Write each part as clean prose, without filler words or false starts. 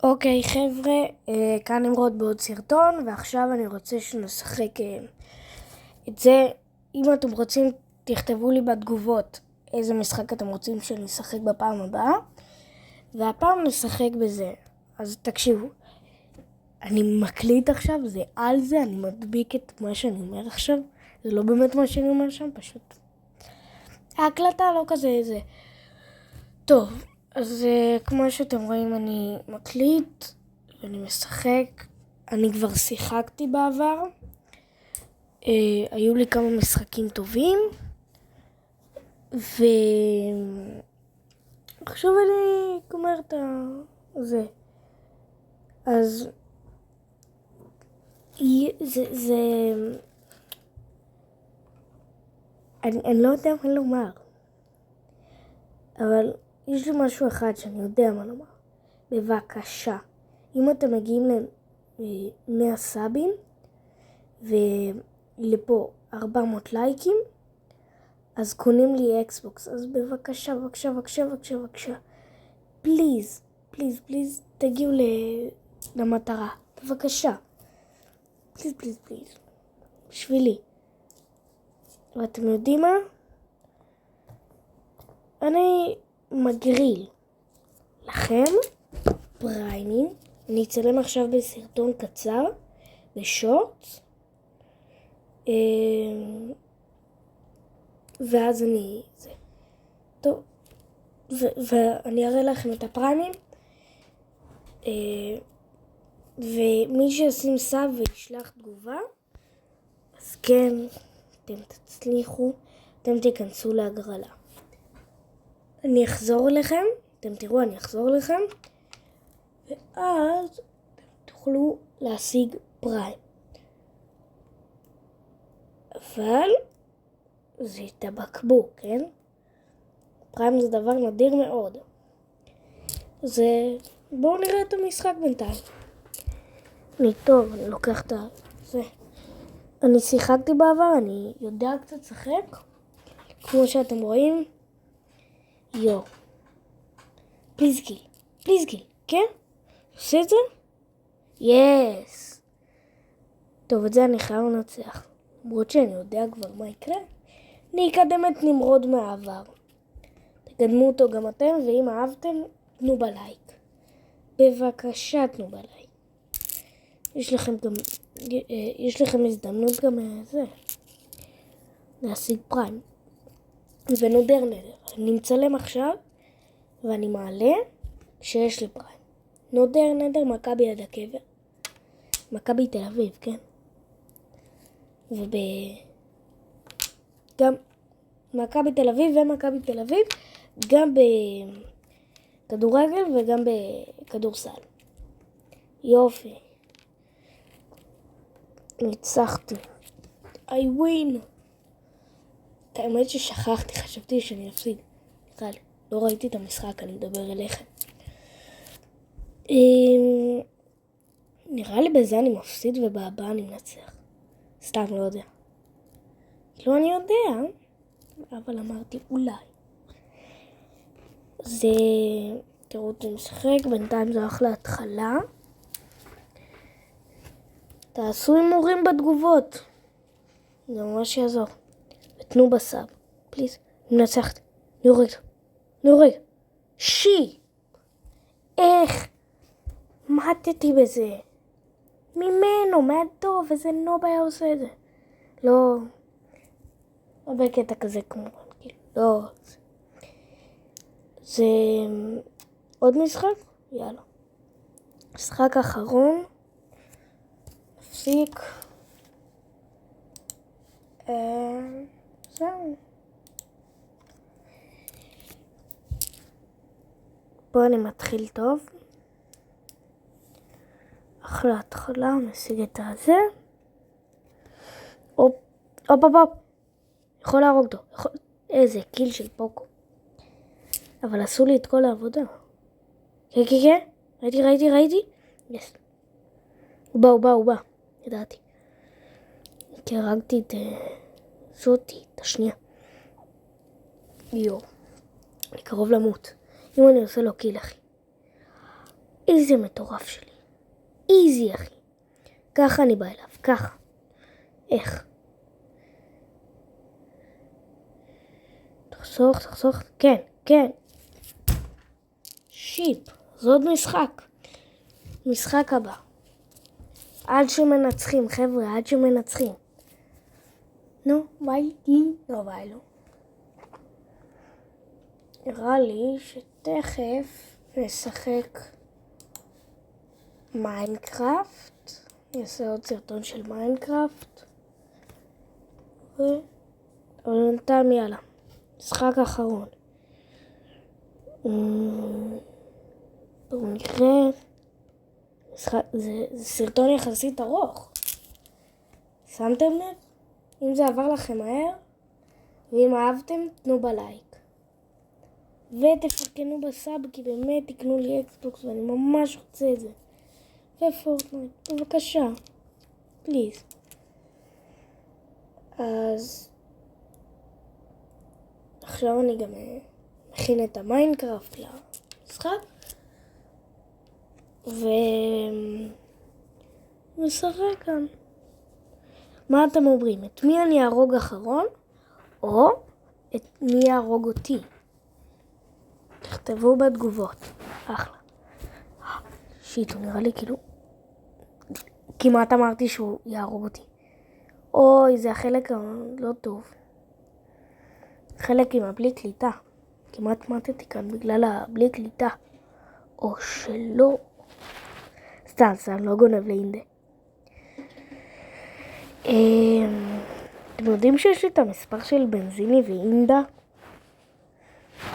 אוקיי חבר'ה, כאן נמרוד בעוד סרטון, ועכשיו אני רוצה שנשחק את זה. אם אתם רוצים תכתבו לי בתגובות איזה משחק אתם רוצים שנשחק בפעם הבאה, והפעם נשחק בזה. אז תקשיבו, אני מקליט עכשיו, זה על זה, אני מדביק את מה שאני אומר עכשיו. זה לא באמת מה שאני אומר שם, פשוט ההקלטה לא כזה זה. טוב, אז כמו שאתם רואים אני מקליט ואני משחק. אני כבר שיחקתי בעבר, היו לי כמה משחקים טובים, ועכשיו אני גומר את זה. אז זה אני לא יודע מה לומר, אבל יש לי משהו אחד שאני יודע מה לומר. בבקשה, אם אתם מגיעים ל100 סאבים ולפה 400 לייקים, אז קונים לי אקסבוקס. אז בבקשה, בבקשה, פליז, תגיעו למטרה. בבקשה, פליז, בשבילי. ואתם יודעים מה? אני מגריל לכם פריימים. אני אצלם עכשיו בסרטון קצר, בשורטס, ואז טוב, ואני אראה לכם את הפריימים, ומי שישים סאב וישלח תגובה, אז כן, אתם תצליחו, אתם תיכנסו להגרלה. אני אחזור אליכם, אתם תראו, אני אחזור אליכם, ואז אתם תוכלו להשיג פריים. אבל זה את הבקבוק, כן? פריים זה דבר נדיר מאוד. אז בואו נראה את המשחק בינתיים. אני לוקח את זה. אני שיחקתי בעבר, אני יודע קצת לשחק. כמו שאתם רואים. פליז קיל, כן? עושה את זה? יס. טוב, את זה אני חייב לנצח. למרות שאני יודע כבר מה יקרה. אני אקדם את נמרוד מהעבר. תקדמו אותו גם אתם, ואם אהבתם, תנו בלייק. בבקשה, תנו בלייק. יש לכם הזדמנות גם להשיג פריים. ונודר. אני מצלם עכשיו, ואני מעלה שיש לי פריים. נודר, מכבי עד הקבר. מכבי תל אביב, כן? גם מכבי תל אביב ומכבי תל אביב, גם בכדורגל וגם בכדורסל. יופי. ניצחתי. I win. את האמת ששכחתי, חשבתי שאני אפסיד. לא ראיתי את המשחק, אני מדבר אליכם. נראה לי בזה אני מפסיד ובהבאה אני מנצח. סתם לא יודע. לא, אני יודע, אבל אמרתי אולי. תראו אותי משחק, בינתיים זה אחלה התחלה. תעשו הימורים בתגובות, זה ממש יעזור. ותנו בסאב, פליז. מנצחת, נורג. איך מתתי בזה? ממנו, מהטוב, איזה נוב היה עושה את זה. לא בקטע כזה כמובן, לא. זה עוד משחק? יאללה. משחק אחרון. נפסיק. זהו. פה אני מתחיל טוב. אחלה התחלה, נשיג את הזה. הופ. יכול להרוג אותו. איזה קיל של פוקו. אבל עשו לי את כל העבודה. כן. ראיתי. יס. הוא בא. ידעתי. כי הרגתי את זאתי, את השנייה. אני קרוב למות. אם אני עושה לו קיל, אחי. איזה מטורף שלי. איזי אחי. ככה אני בא אליו, ככה. איך? תחסוך. כן, כן. שיפ. זה עוד משחק. משחק הבא. עד שמנצחים, חבר'ה, עד שמנצחים. נו, ביי. לא ביי לו. נראה לי שתכף נשחק מיינקראפט. אני אעשה עוד סרטון של מיינקראפט. אבל בינתיים יאללה. משחק אחרון. בואו נראה. זה סרטון יחסית ארוך. שמתם לב? אם זה עבר לכם מהר, ואם אהבתם, תנו בלייק. ותפרקנו בסאב, כי באמת תקנו לי אקסבוקס ואני ממש רוצה את זה. ופורטנייט, בבקשה. פליז. אז עכשיו אני גם מכין את המיינקראפט למשחק. ומשחק כאן. מה אתם אומרים? את מי אני ארוג אחרון? או את מי יהרוג אותי? תכתבו בתגובות. אחלה. שיט, הוא נראה לי כאילו כמעט אמרתי שהוא יהרוג אותי. אוי, זה החלק הלא טוב. חלק עם הבלי קליטה. כמעט מתתי כאן בגלל הבלי קליטה. או שלא. סתם, לא גונב לאינדה. אתם יודעים שיש לי את המספר של בנזיני ואינדה?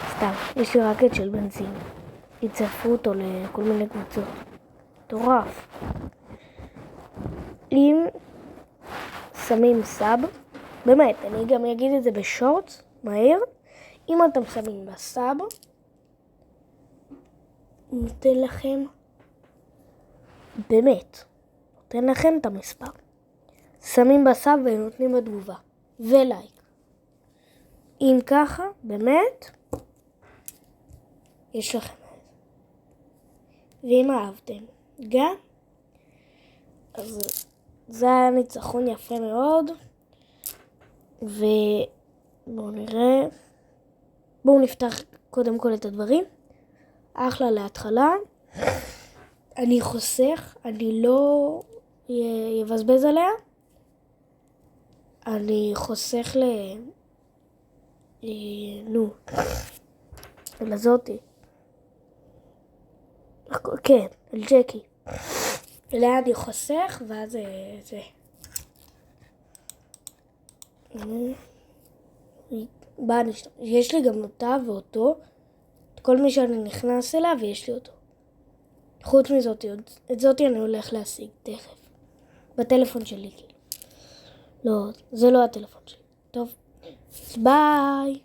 סתם, יש לי רק את של בנזיני. יצרפו אותו לכל מיני קבוצות. מטורף. אם שמים סאב, באמת, אני גם אגיד את זה בשורטס, מהר. אם אתם שמים בסאב, נותן לכם, באמת, נותן לכם את המספר. שמים בסאב ונותנים בתגובה. ולייק. אם ככה, באמת, יש לכם את זה. ואם אהבתם גם, אז זה היה ניצחון יפה מאוד. ובואו נראה. בואו נפתח קודם כל את הדברים. אחלה להתחלה. אני חוסך, אני לא יבזבז עליה. אני חוסך לזאתי. כן, לג'קי. אליה אני חוסך, ואז זה. יש לי גם אותה ואותו. את כל מי שאני נכנס אליו, ויש לי אותו. חוץ מזאתי, את זאתי אני הולך להשיג תכף. בטלפון שלי, כאילו. לא, זה לא הטלפון שלי. טוב, ביי.